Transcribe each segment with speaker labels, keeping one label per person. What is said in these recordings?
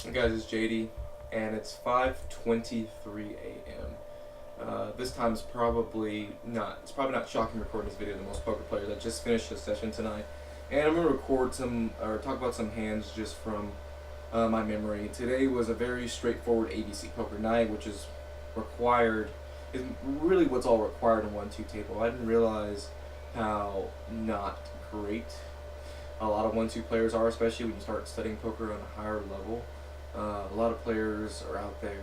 Speaker 1: Hey guys, it's JD, and it's 5:23 a.m. This time is probably not. It's probably not shocking recording this video to most poker players. I just finished a session tonight, and I'm gonna record some or talk about some hands just from my memory. Today was a very straightforward ABC poker night, which is required. Is really what's all required in 1-2 table. I didn't realize how not great a lot of 1-2 players are, especially when you start studying poker on a higher level. A lot of players are out there.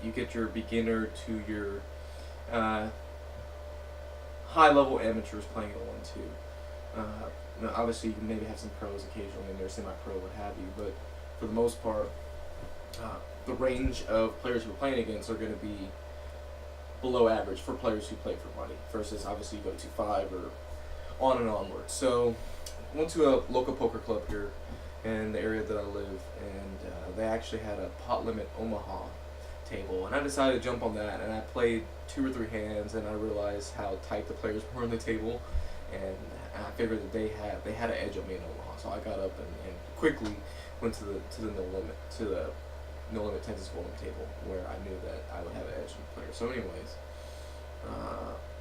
Speaker 1: You get your beginner to your high level amateurs playing at 1-2. Now obviously, you can maybe have some pros occasionally in there, semi-pro, what have you, but for the most part, the range of players you're playing against are going to be below average for players who play for money, versus obviously you go to 5 or on and onward. So, went to a local poker club here in the area that I live, and they actually had a pot limit Omaha table, and I decided to jump on that, and I played 2 or 3 hands, and I realized how tight the players were on the table, and I figured that they had an edge on me in Omaha, so I got up and quickly went to the no limit Texas Hold'em table, where I knew that I would have an edge on the player. So anyways,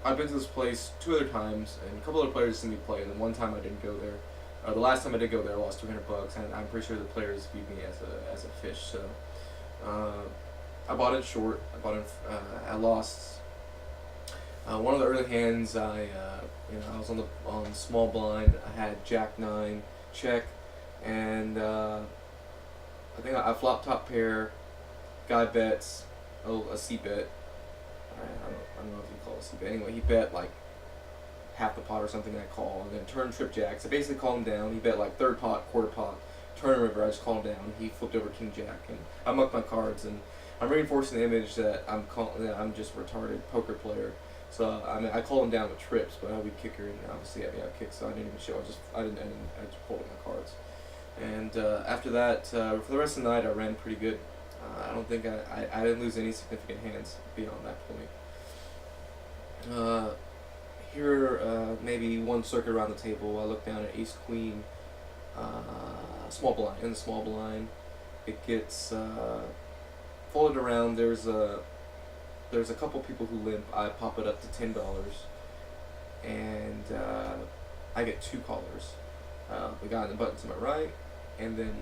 Speaker 1: I've been to this place 2 other times, and a couple other players seen me play, and then one time I didn't go there. The last time I did go there, I lost $200, and I'm pretty sure the players viewed me as a fish. So I bought it short. I lost one of the early hands. I was on small blind. I had Jack 9 check, and I think I flopped top pair. Guy bets a C bet. I don't know if you call it a C bet. Anyway, he bet like half the pot or something. I call, and then turn trip jack. So basically, call him down. He bet like third pot, quarter pot, turn river. I just called him down. He flipped over king jack, and I mucked my cards, and I'm reinforcing the image that I'm just a retarded poker player. So I called him down with trips, but I would kicker, and obviously I kicked, so I didn't even show. I just pulled my cards. And after that, for the rest of the night, I ran pretty good. I don't think I didn't lose any significant hands beyond that point. Here, maybe one circuit around the table, I look down at ace queen, small blind. In the small blind, it gets folded around. There's a couple people who limp. I pop it up to $10, and I get 2 callers. The guy in the button to my right, and then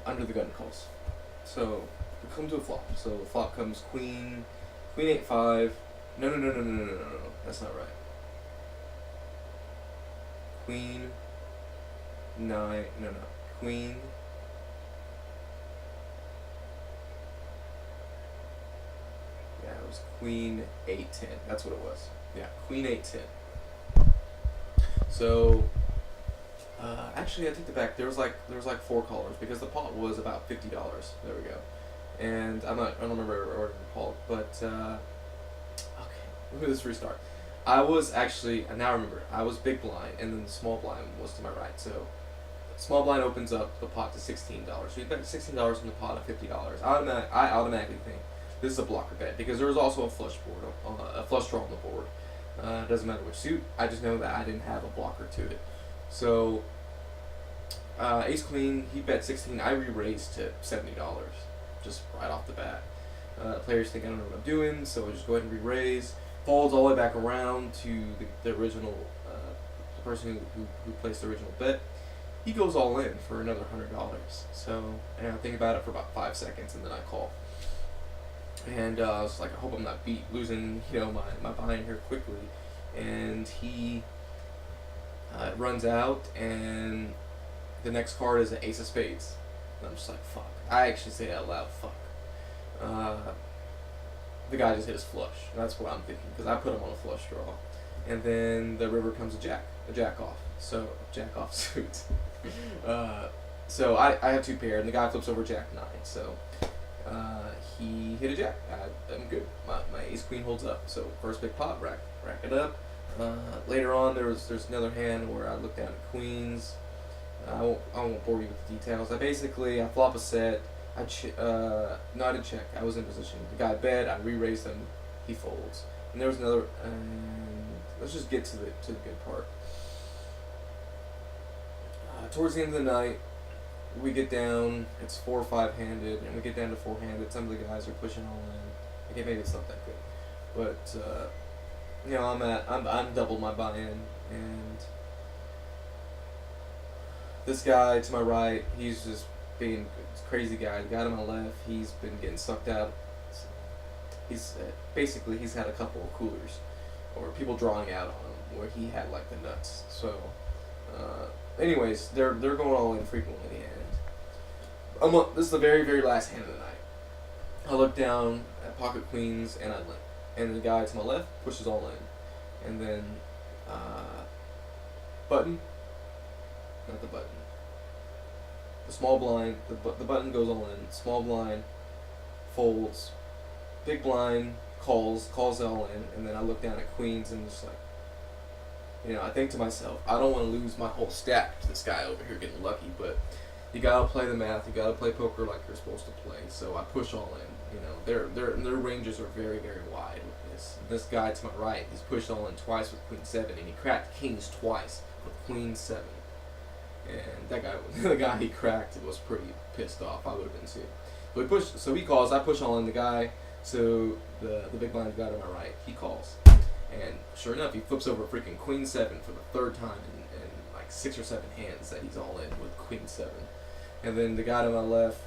Speaker 1: under the gun calls. So we come to a flop. So the flop comes queen 8-5. No. That's not right. Queen 9. No. Queen. Yeah, it was queen 8-10. That's what it was. Yeah, queen 8-10. So actually, I take it back. There was like 4 callers because the pot was about $50. There we go. And I don't remember ordering the pot, but okay. Let me just restart. I was actually, now I remember. I was big blind, and then the small blind was to my right. So small blind opens up the pot to $16. So you bet $16 on the pot of $50. I automatically think this is a blocker bet because there was also a flush draw on the board. Doesn't matter which suit. I just know that I didn't have a blocker to it. So ace queen, he bet 16. I re-raised to $70, just right off the bat. Players think I don't know what I'm doing, so I just go ahead and re-raise. Folds all the way back around to the original, the person who placed the original bet. He goes all in for another $100. So, and I think about it for about 5 seconds, and then I call. And I was like, I hope I'm not losing my buy-in here quickly. And he runs out, and the next card is an ace of spades. And I'm just like, fuck. I actually say it out loud, fuck. The guy just hit his flush. That's what I'm thinking, because I put him on a flush draw. And then the river comes a jack off. So, jack off suit. So I have 2 pair, and the guy flips over jack 9. So he hit a jack. I'm good. My ace queen holds up. So first big pot, rack it up. Later on, there's another hand where I look down at queens. I won't bore you with the details. I flop a set. I didn't check. I was in position. The guy bet. I re-raised him. He folds. And there was another. Let's just get to the good part. Towards the end of the night, we get down. It's 4 or 5 handed, and we get down to 4 handed. Some of the guys are pushing all in. Okay, maybe it's not that good, but you know, I'm double my buy-in, and this guy to my right, he's just being a crazy guy. The guy to my left, he's been getting sucked out. He's basically he's had a couple of coolers, or people drawing out on him where he had like the nuts. So, anyways, they're going all in frequently, and this is the very very last hand of the night. I look down at pocket queens and I limp, and the guy to my left pushes all in, and then button, not the button. The small blind, the button goes all in. Small blind folds. Big blind calls it all in, and then I look down at queens and just like, you know, I think to myself, I don't want to lose my whole stack to this guy over here getting lucky, but you gotta play the math. You gotta play poker like you're supposed to play. So I push all in. You know, their ranges are very very wide with this. This guy to my right, he's pushed all in twice with queen 7, and he cracked kings twice with queen 7. And that guy, the guy he cracked, was pretty pissed off. I would have been too. But he pushed, so he calls. I push all in the guy. So the big blind guy to my right, he calls, and sure enough, he flips over freaking queen 7 for the third time in like 6 or 7 hands that he's all in with queen 7. And then the guy to my left,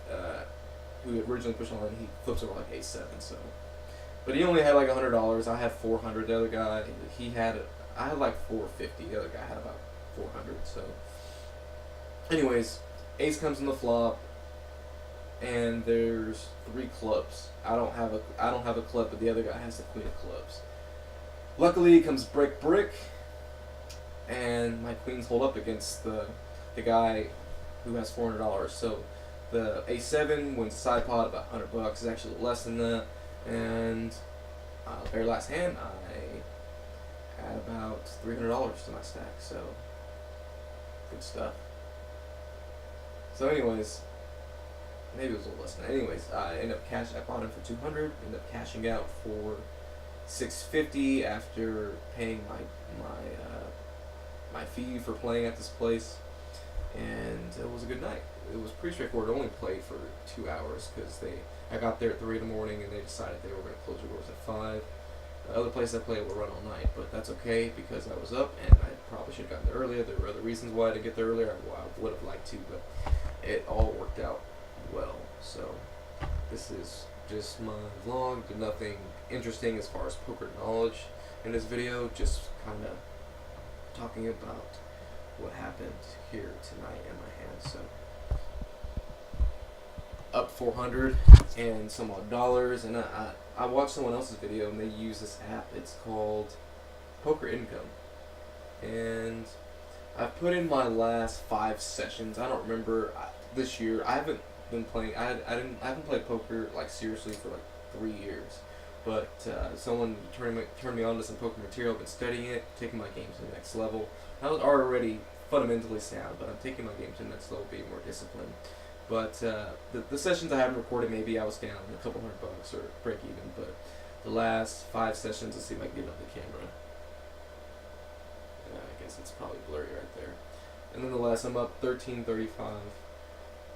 Speaker 1: who originally pushed all in, he flips over like ace 7. So, but he only had like $100. I had 400. The other guy, I had like 450. The other guy had about 400. So. Anyways, ace comes in the flop, and there's 3 clubs. I don't have a club, but the other guy has the queen of clubs. Luckily, it comes brick, and my queens hold up against the guy who has $400. So the a7 wins the side pot about $100. It's actually less than that, and very last hand I had about $300 to my stack. So good stuff. So anyways, maybe it was a little less than that. Anyways, I bought him for 200. Ended up cashing out for 650 after paying my fee for playing at this place, and it was a good night. It was pretty straightforward. I only played for 2 hours because I got there at 3 in the morning, and they decided they were going to close the doors at 5. The other place I played will run all night, but that's okay because I was up and I probably should have gotten there earlier. There were other reasons why I didn't get there earlier. I would have liked to, but it all worked out well. So this is just my vlog. Nothing interesting as far as poker knowledge in this video. Just kind of talking about what happened here tonight in my hand. So up 400 and some odd dollars, and I watched someone else's video and they use this app. It's called Poker Income, and I've put in my last 5 sessions. I don't remember this year. I haven't been playing. I haven't played poker like seriously for like 3 years. But someone turned me on to some poker material. I've been studying it, taking my game to the next level. I was already fundamentally sound, but I'm taking my game to the next level, being more disciplined. But the sessions I haven't recorded, maybe I was down a couple $100 or break even. But the last 5 sessions, let's see if I can get it on the camera. I guess it's probably blurry right there. And then the last, I'm up 13.35.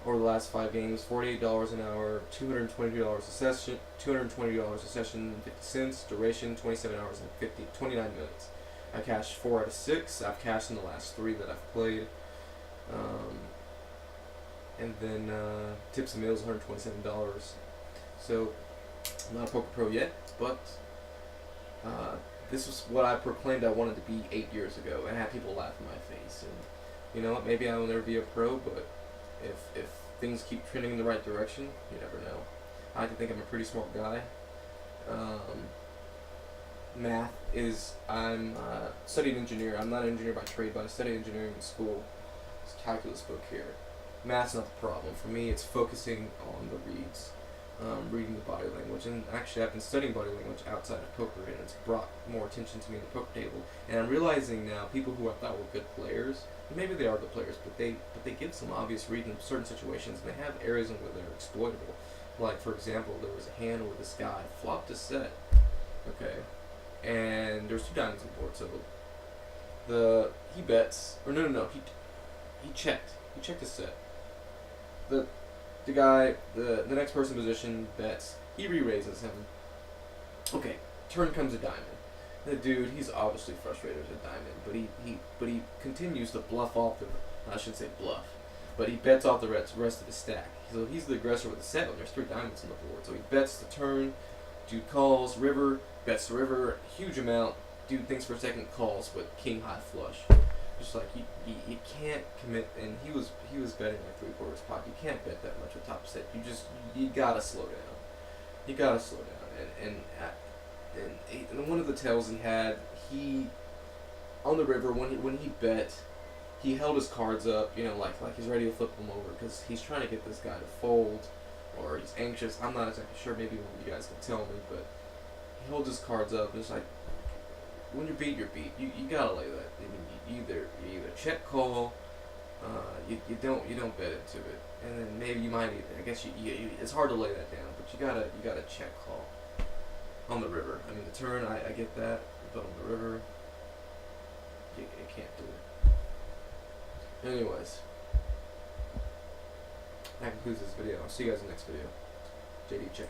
Speaker 1: Over the last 5 games, $48 an hour, $222 a session, $220 a session, 50 cents. Duration 27 hours and 29 minutes. I cashed 4 out of 6. I've cashed in the last 3 that I've played. And then tips and meals, $127. So I'm not a poker pro yet, but this was what I proclaimed I wanted to be 8 years ago, and I had people laugh in my face. And you know what? Maybe I will never be a pro, but if things keep trending in the right direction, you never know. I like to think I'm a pretty smart guy. Math is, I'm studied engineer. I'm not an engineer by trade, but I studied engineering in school. It's a calculus book here. Math's not the problem. For me, it's focusing on the reads, reading the body language. And actually, I've been studying body language outside of poker, and it's brought more attention to me in the poker table. And I'm realizing now, people who I thought were good players, maybe they are good players, but they give some obvious read in certain situations, and they have areas in where they're exploitable. Like, for example, there was a hand where this guy flopped a set, okay, and there's 2 diamonds on the board, so he bets, or no, he checked. He checked his set. the guy, the next person position bets. He re-raises him. Okay, turn comes a diamond. The dude, he's obviously frustrated with a diamond, but he continues to bluff off the. I shouldn't say bluff, but he bets off the rest of his stack. So he's the aggressor with the 7. There's 3 diamonds on the board. So he bets the turn. Dude calls river, bets the river, huge amount. Dude thinks for a second, calls with king high flush. Just like you can't commit, and he was betting like 3/4 pot. You can't bet that much with top set. You gotta slow down. You gotta slow down. And one of the tells he had, he on the river when he bet, he held his cards up, like he's ready to flip them over because he's trying to get this guy to fold, or he's anxious. I'm not exactly sure. Maybe one of you guys can tell me, but he holds his cards up. It's like when you're beat, you're beat. You gotta lay that. I mean, you either check call, you don't bet into it, and then maybe you might. I guess you it's hard to lay that down, but you gotta check call on the river. I mean, the turn, I get that, but on the river, you can't do it. Anyways, that concludes this video. I'll see you guys in the next video. JD check.